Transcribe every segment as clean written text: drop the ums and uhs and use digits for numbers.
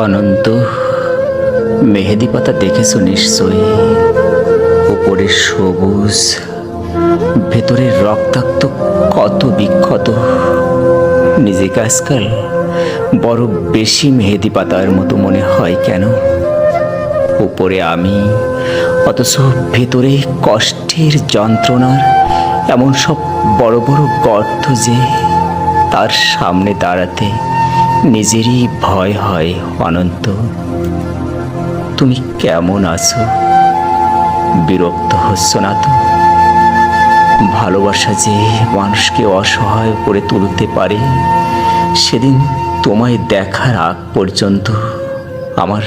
অনন্ত মেহেদি পাতা দেখেছো নিশ্চয়ই। উপরে সবুজ, ভেতরের রক্তাক্ত, কত বিক্ষত। নিজেকে আজকাল বড় বেশি মেহেদি পাতার মতো মনে হয় কেন? উপরে আমি, অথচ ভেতরে কষ্টের যন্ত্রণার এমন সব বড় বড় গর্ত যে তার সামনে দাঁড়াতে নিজেরই ভয় হয়। অনন্ত, তুমি কেমন আছো? বিরক্ত হচ্ছ না তো? ভালোবাসা যে মানুষকে অসহায় করে তুলতে পারে, সেদিন তোমায় দেখার আগ পর্যন্ত আমার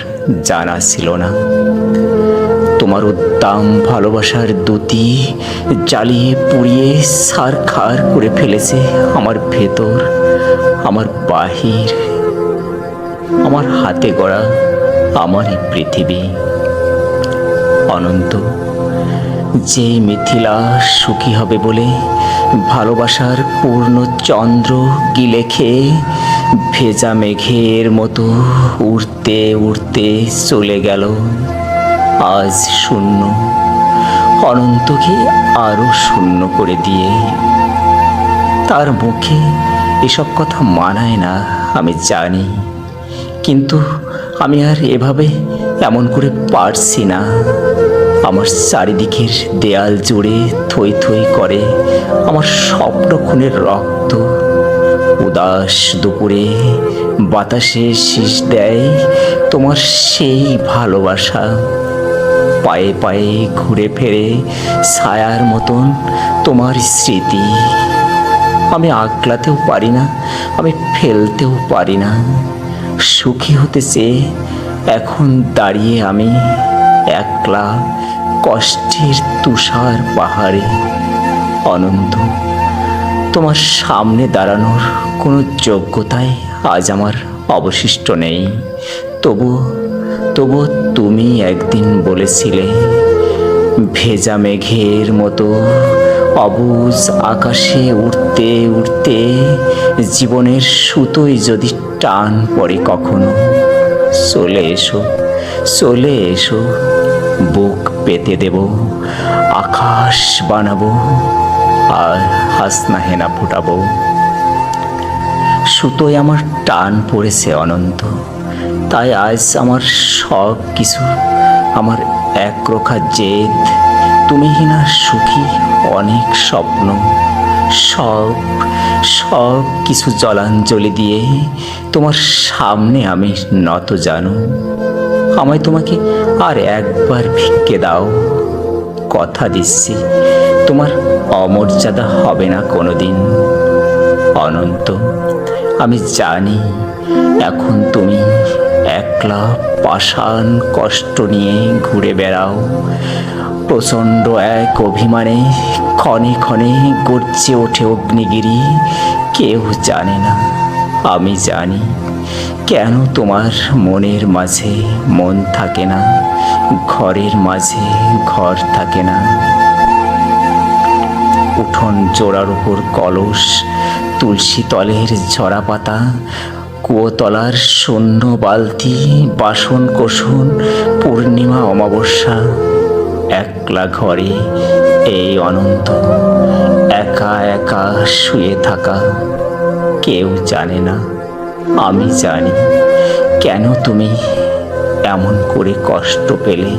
জানা ছিল না। তোমার উদ্দাম ভালোবাসার দ্যুতি জ্বালিয়ে পুড়িয়ে ছারখার করে ফেলেছে আমার ভেতর, আমার বাহির, আমার হাতে গড়া আমারই পৃথিবী। অনন্ত, যে মিথিলা সুখী হবে বলে ভালোবাসার পূর্ণ চন্দ্র গিলে খেয়ে ভেজা মেঘের মতো উড়তে উড়তে চলে গেল, আজ শূন্য, অনন্তকে আরো শূন্য করে দিয়ে। তার মুখে এসব কথা মানায় না আমি জানি, কিন্তু আমি আর এভাবে এমন করে পারছি না। আমার চারিদিকের দেয়াল জুড়ে থই থই করে আমার স্বপ্ন খুনের রক্ত। উদাস দুপুরে বাতাসে শীষ দেয় তোমার সেই ভালোবাসা। পায়ে পায়ে ঘুরে ফেরে ছায়ার মতন তোমার স্মৃতি। আমি আগলাতেও পারি না, আমি ফেলতেও পারি না। সুখী হতে চেয়ে এখন দাঁড়িয়ে আমি একলা কষ্টের তুষার পাহাড়ে। অনন্ত, তোমার সামনে দাঁড়ানোর কোনো যোগ্যতাই আজ আমার অবশিষ্ট নেই। তবু তুমি একদিন বলেছিলে, ভেজা মেঘের মতো অবুঝ আকাশে উড়তে উড়তে জীবনের সুতোয় যদি টান পড়ে কখনো, চলে এসো, চলে এসো, বুক পেতে দেব, আকাশ বানাবো আর হাসনা হেনা ফুটাবো। সুতোয় আমার টান পড়েছে অনন্ত, তাই আজ আমার সব কিছু, আমার একরোখা জেদ, তুমিহীনা সুখী অনেক স্বপ্ন, সব সব কিছু জলাঞ্জলি দিয়ে তোমার সামনে আমি নত জানো। আমায় তোমাকে আর একবার ভিক্ষে দাও, কথা দিচ্ছি তোমার অমর্যাদা হবে না কোনোদিন। অনন্ত, আমি জানি এখন তুমি একলা পাষাণ কষ্ট নিয়ে ঘুরে বেড়াও। প্রচণ্ড এক অভিমানে ক্ষণে ক্ষণে গর্জে ওঠে অগ্নিগিরি। কেউ জানে না, আমি জানি কেন তোমার মনের মাঝে মন থাকে না, ঘরের মাঝে ঘর থাকে না। উঠোন জোড়ার উপর কলস, তুলসী তলের ঝরা পাতা, কুয়োতলার শূন্য বালতি, বাসন কোসন, পূর্ণিমা অমাবস্যা। একলা ঘরে এই অনন্ত, একা একা শুয়ে থাকা। কেউ জানে না, আমি জানি কেন তুমি এমন করে কষ্ট পেলে।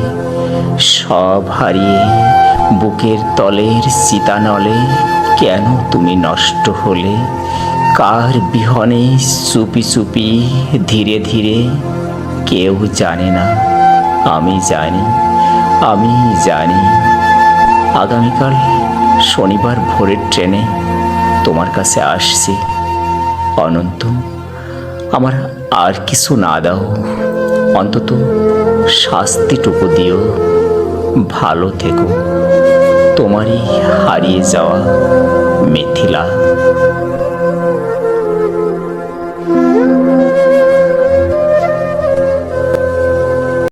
সব হারিয়ে বুকের তলের চিতানলে কেন তুমি নষ্ট হলে? কার বিহনে চুপি চুপি ধীরে ধীরে? কেউ জানে না, আমি জানি, আমি জানি। আগামীকাল শনিবার ভোরের ট্রেনে তোমার কাছে আসছি। অনন্ত, আমার আর কিছু না দাও, অন্তত শাস্তিটুকু দিও। ভালো থেকো, তোমারই হারিয়ে যাওয়া মিথিলা।